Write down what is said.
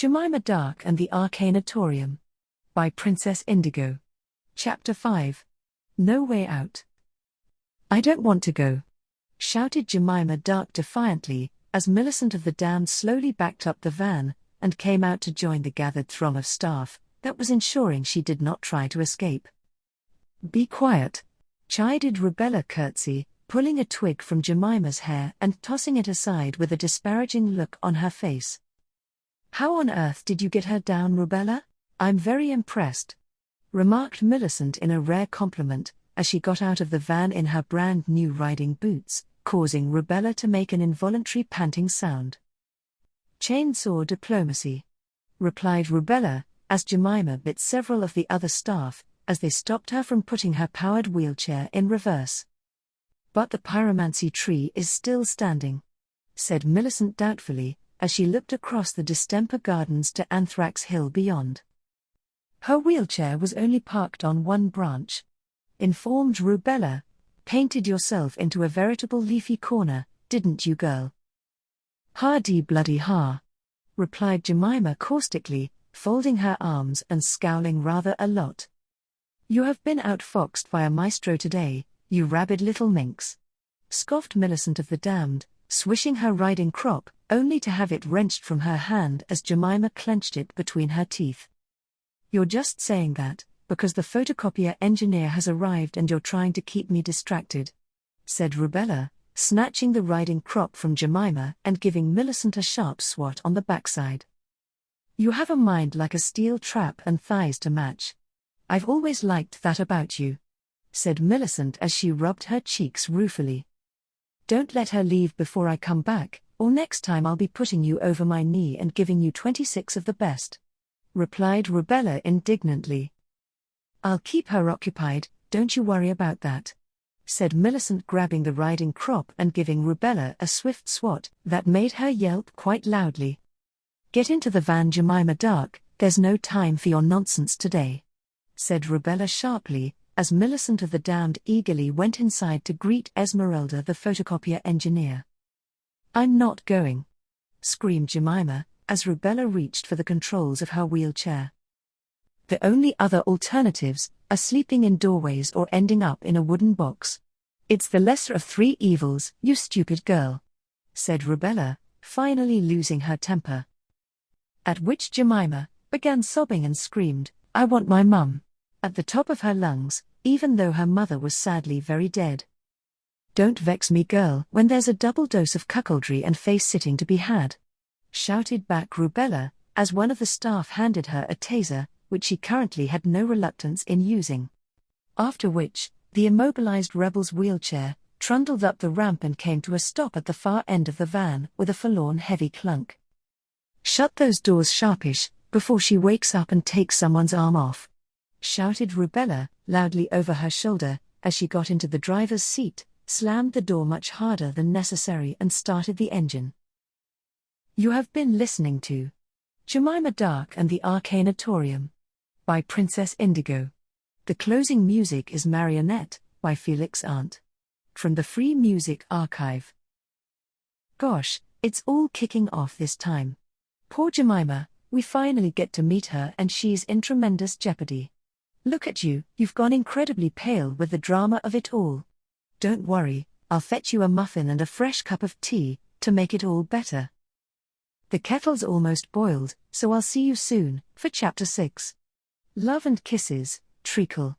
Gemima Dark and the Arcanatorium. By Princess Indigo. Chapter 5. No Way Out. "I don't want to go," shouted Gemima Dark defiantly, as Millicent of the Damned slowly backed up the van, and came out to join the gathered throng of staff, that was ensuring she did not try to escape. "Be quiet," chided Rubella Curtsy, pulling a twig from Jemima's hair and tossing it aside with a disparaging look on her face. "How on earth did you get her down, Rubella? I'm very impressed," remarked Millicent in a rare compliment, as she got out of the van in her brand new riding boots, causing Rubella to make an involuntary panting sound. "Chainsaw diplomacy," replied Rubella, as Gemima bit several of the other staff, as they stopped her from putting her powered wheelchair in reverse. "But the pyromancy tree is still standing," said Millicent doubtfully, as she looked across the distemper gardens to Anthrax Hill beyond. "Her wheelchair was only parked on one branch," informed Rubella. "Painted yourself into a veritable leafy corner, didn't you, girl?" "Hardy bloody ha," replied Gemima caustically, folding her arms and scowling rather a lot. "You have been outfoxed by a maestro today, you rabid little minx," scoffed Millicent of the Damned, swishing her riding crop, only to have it wrenched from her hand as Gemima clenched it between her teeth. "You're just saying that, because the photocopier engineer has arrived and you're trying to keep me distracted," said Rubella, snatching the riding crop from Gemima and giving Millicent a sharp swat on the backside. "You have a mind like a steel trap and thighs to match. I've always liked that about you," said Millicent as she rubbed her cheeks ruefully. "Don't let her leave before I come back, or next time I'll be putting you over my knee and giving you 26 of the best," replied Rubella indignantly. "I'll keep her occupied, don't you worry about that," said Millicent, grabbing the riding crop and giving Rubella a swift swat that made her yelp quite loudly. "Get into the van, Gemima Dark, there's no time for your nonsense today," said Rubella sharply, as Millicent of the Damned eagerly went inside to greet Esmeralda the photocopier engineer. "I'm not going," screamed Gemima, as Rubella reached for the controls of her wheelchair. "The only other alternatives are sleeping in doorways or ending up in a wooden box. It's the lesser of three evils, you stupid girl," said Rubella, finally losing her temper. At which Gemima began sobbing and screamed, "I want my mum," at the top of her lungs, even though her mother was sadly very dead. "Don't vex me, girl, when there's a double dose of cuckoldry and face-sitting to be had," shouted back Rubella, as one of the staff handed her a taser, which she currently had no reluctance in using. After which, the immobilized rebel's wheelchair trundled up the ramp and came to a stop at the far end of the van with a forlorn heavy clunk. "Shut those doors sharpish, before she wakes up and takes someone's arm off," shouted Rubella, loudly over her shoulder, as she got into the driver's seat, slammed the door much harder than necessary and started the engine. You have been listening to Gemima Dark and the Arcanatorium by Princess Indigo. The closing music is Marionette by Felix Arndt. From the Free Music Archive. Gosh, it's all kicking off this time. Poor Gemima, we finally get to meet her and she's in tremendous jeopardy. Look at you, you've gone incredibly pale with the drama of it all. Don't worry, I'll fetch you a muffin and a fresh cup of tea, to make it all better. The kettle's almost boiled, so I'll see you soon, for Chapter 6. Love and kisses, treacle.